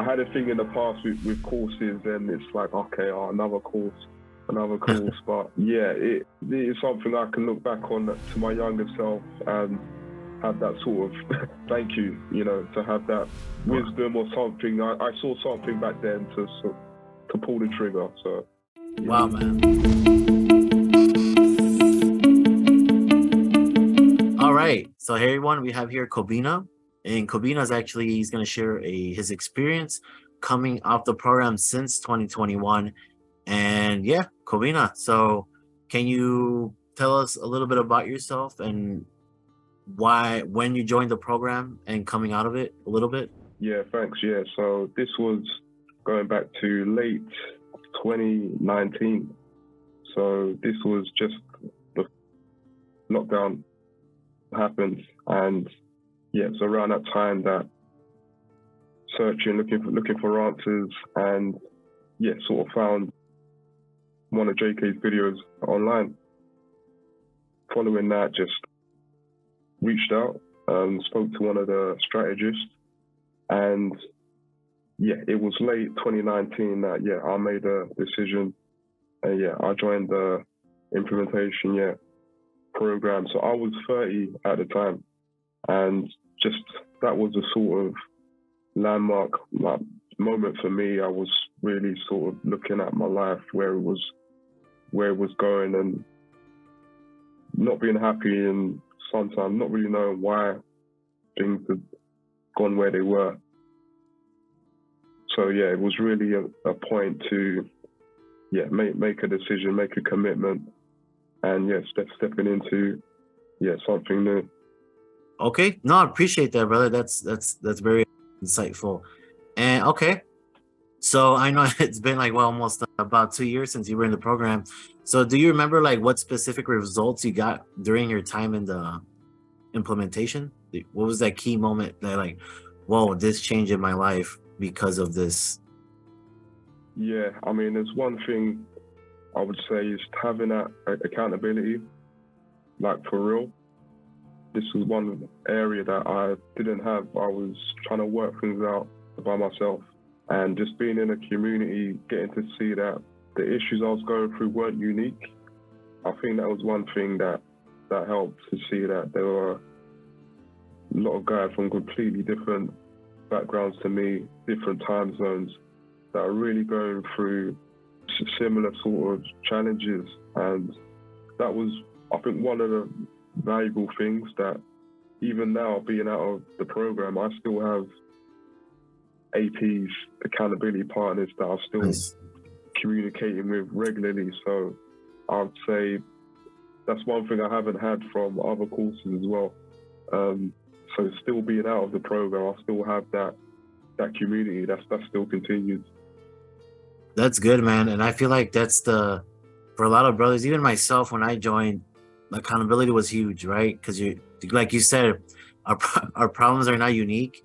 had a thing in the past with courses, and it's like, okay, another course. But yeah, it is something I can look back on to my younger self and have that sort of thank you, to have that wisdom or something. I saw something back then to pull the trigger. So yeah. Wow, man. All right, so hey everyone, we have here Kobina, and Kobina is actually, he's going to share his experience coming off the program since 2021. And yeah, Kobina, so can you tell us a little bit about yourself and when you joined the program and coming out of it a little bit? Yeah, thanks. Yeah, so this was going back to late 2019. So this was just the lockdown happened, and yeah, so around that time that searching, looking for answers, and yeah, sort of found one of JK's videos online. Following that, just reached out, spoke to one of the strategists, and yeah, it was late 2019 that I made a decision, and I joined the implementation program. So I was 30 at the time, and just that was a sort of landmark moment for me. I was really sort of looking at my life, where it was going, and not being happy, and sometimes not really knowing why things had gone where they were. So it was really a point to make a decision, make a commitment, and stepping into something new. Okay, no, I appreciate that, brother. That's very insightful. And okay, so I know it's been like almost about 2 years since you were in the program. So do you remember like what specific results you got during your time in the implementation? What was that key moment that like, whoa, this changed in my life because of this? Yeah, I mean, there's one thing I would say is having that accountability, like for real. This was one area that I didn't have. I was trying to work things out by myself, and just being in a community, getting to see that the issues I was going through weren't unique. I think that was one thing that helped, to see that there were a lot of guys from completely different backgrounds to me, different time zones, that are really going through similar sort of challenges. And that was, I think, one of the valuable things, that even now, being out of the program, I still have APs, accountability partners, that I'm still communicating with regularly. So I'd say that's one thing I haven't had from other courses as well. So still being out of the program, I still have that community that still continues. That's good, man. And I feel like that's for a lot of brothers, even myself, when I joined, accountability was huge, right? Because like you said, our problems are not unique.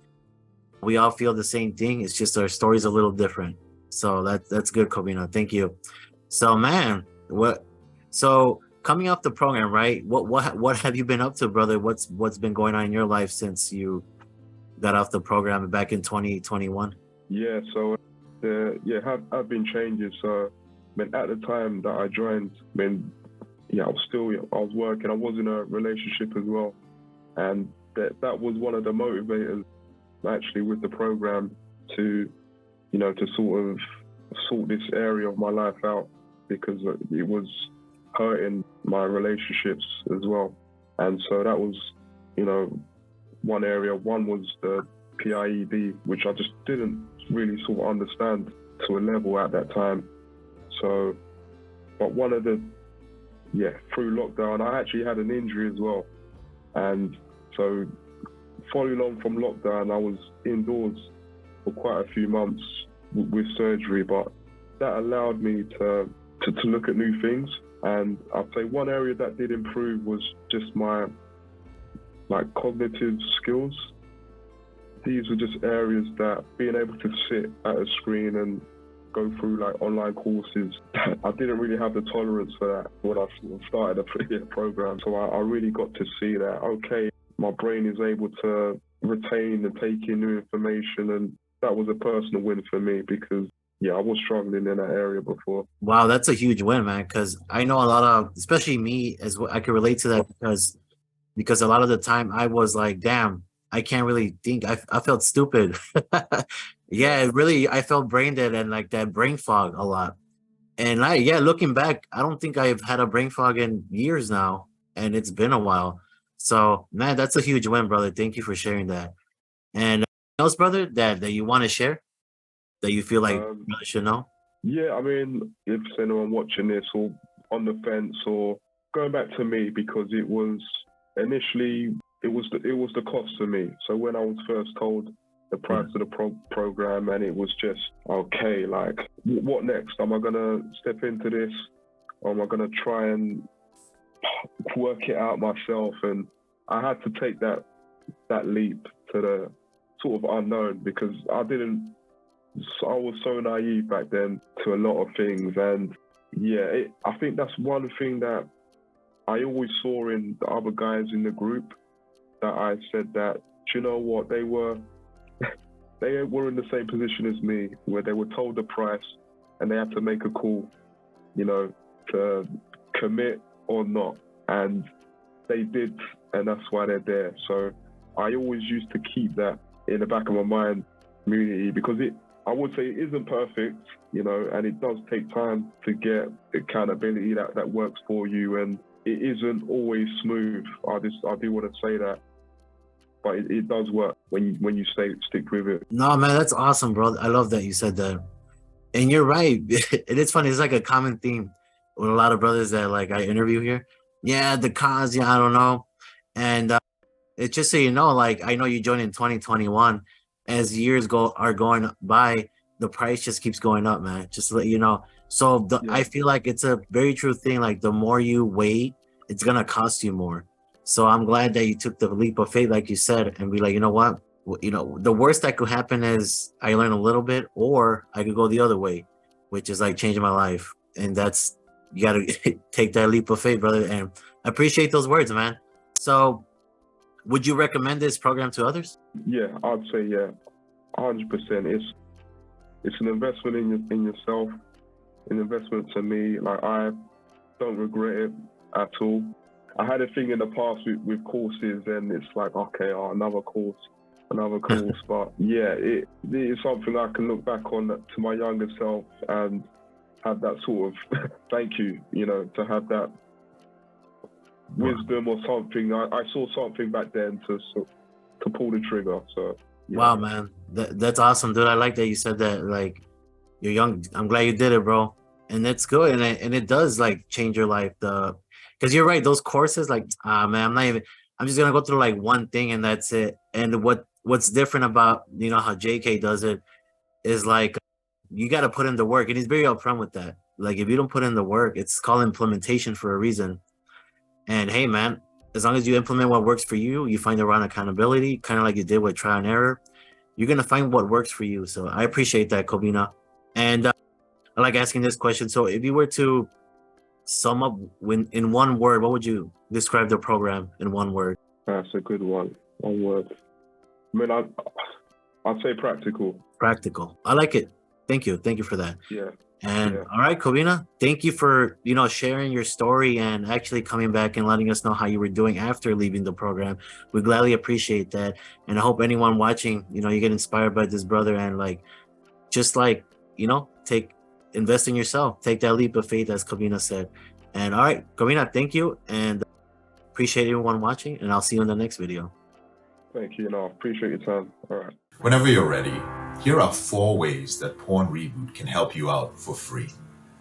We all feel the same thing. It's just our story's a little different. So that's good, Kobina. Thank you. So man, so coming off the program, right? What have you been up to, brother? What's been going on in your life since you got off the program back in 2021? Yeah, so have been changes. So I mean, at the time that I joined, I was working. I was in a relationship as well, and that was one of the motivators actually with the program, to sort of sort this area of my life out, because it was hurting my relationships as well. And so that was one area. One was the PIED, which I just didn't really sort of understand to a level at that time. So, but one of the through lockdown, I actually had an injury as well, and so following on from lockdown, I was indoors for quite a few months with surgery, but that allowed me to look at new things. And I'd say one area that did improve was just my cognitive skills. These were just areas that being able to sit at a screen and go through online courses, I didn't really have the tolerance for that when I started a program. So I really got to see that, okay, my brain is able to retain and take in new information, and that was a personal win for me because, yeah, I was struggling in that area before. Wow, that's a huge win, man. Because I know a lot of, especially me, as well, I can relate to that because a lot of the time I was like, damn, I can't really think. I felt stupid. Yeah, it really, I felt brain dead and like that brain fog a lot. And yeah, looking back, I don't think I've had a brain fog in years now, and it's been a while. So, man, that's a huge win, brother. Thank you for sharing that. And else, brother, that you want to share that you feel like brother should know? Yeah, I mean, if anyone watching this or on the fence or going back to me, because it was initially it was the cost for me. So when I was first told the price of the program, and it was just okay, like what next? Am I gonna step into this, or am I gonna try and work it out myself? And I had to take that leap to the sort of unknown because I was so naive back then to a lot of things. And yeah, I think that's one thing that I always saw in the other guys in the group, that I said that, do you know what, they were in the same position as me, where they were told the price and they had to make a call, you know, to commit or not. And they did, and that's why they're there. So I always used to keep that in the back of my mind, community, because I would say it isn't perfect, you know, and it does take time to get accountability that works for you, and it isn't always smooth. I do want to say that, but it does work when you stick with it. No, man, that's awesome, bro. I love that you said that, and you're right. It is funny. It's like a common theme with a lot of brothers that like I interview here. Yeah, the cons. Yeah, I don't know, and it's just so you know, like I know you joined in 2021. As years are going by, the price just keeps going up, man. Just to let you know. So I feel like it's a very true thing. Like the more you wait, it's gonna cost you more. So I'm glad that you took the leap of faith, like you said, and be like, you know what? You know, the worst that could happen is I learn a little bit, or I could go the other way, which is like changing my life. And that's, you gotta take that leap of faith, brother. And I appreciate those words, man. So would you recommend this program to others? Yeah, I'd say 100%. It's an investment in yourself, an investment to me. Like, I don't regret it at all. I had a thing in the past with courses, and it's like, okay, another course. But yeah, it is something I can look back on to my younger self and have that sort of thank you, you know, to have that wisdom or something. I saw something back then to pull the trigger. So yeah. Wow, man, that's awesome, dude. I like that you said that. Like, you're young. I'm glad you did it, bro. And that's good. And it does like change your life. Because you're right. Those courses, like, man, I'm just gonna go through like one thing and that's it. And what's different about, you know, how JK does it is like, you got to put in the work, and he's very upfront with that. Like, if you don't put in the work, it's called implementation for a reason. And hey, man, as long as you implement what works for you, you find the right accountability, kind of like you did with trial and error, you're going to find what works for you. So I appreciate that, Kobina. And I like asking this question. So if you were to sum up in one word, what would you describe the program in one word? That's a good one. One word. I mean, I'd say practical. Practical. I like it. Thank you. Thank you for that. Yeah. And all right, Kobina, thank you for, you know, sharing your story and actually coming back and letting us know how you were doing after leaving the program. We gladly appreciate that. And I hope anyone watching, you know, you get inspired by this brother and like, just like, you know, invest in yourself, take that leap of faith, as Kobina said. And all right, Kobina, thank you. And appreciate everyone watching, and I'll see you in the next video. Thank you. I appreciate your time. All right. Whenever you're ready, here are 4 ways that Porn Reboot can help you out for free.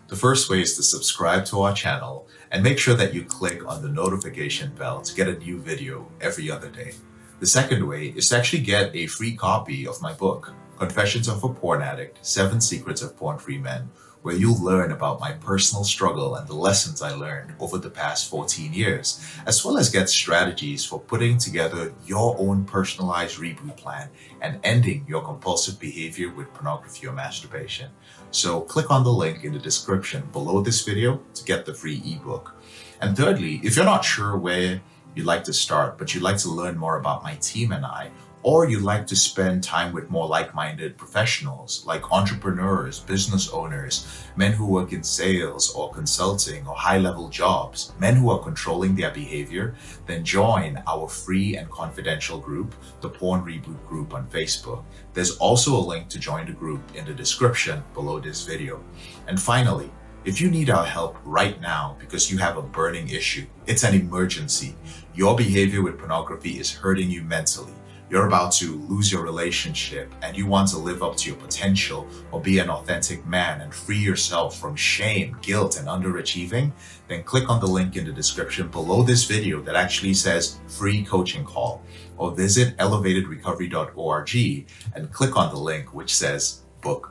The first way is to subscribe to our channel and make sure that you click on the notification bell to get a new video every other day. The second way is to actually get a free copy of my book, Confessions of a Porn Addict, 7 Secrets of Porn-Free Men, where you'll learn about my personal struggle and the lessons I learned over the past 14 years, as well as get strategies for putting together your own personalized reboot plan and ending your compulsive behavior with pornography or masturbation. So click on the link in the description below this video to get the free ebook. And thirdly, if you're not sure where you'd like to start, but you'd like to learn more about my team and I, or you like to spend time with more like-minded professionals like entrepreneurs, business owners, men who work in sales or consulting or high-level jobs, men who are controlling their behavior, then join our free and confidential group, the Porn Reboot group on Facebook. There's also a link to join the group in the description below this video. And finally, if you need our help right now because you have a burning issue, it's an emergency, your behavior with pornography is hurting you mentally, you're about to lose your relationship and you want to live up to your potential or be an authentic man and free yourself from shame, guilt, and underachieving, then click on the link in the description below this video that actually says free coaching call, or visit elevatedrecovery.org and click on the link which says book.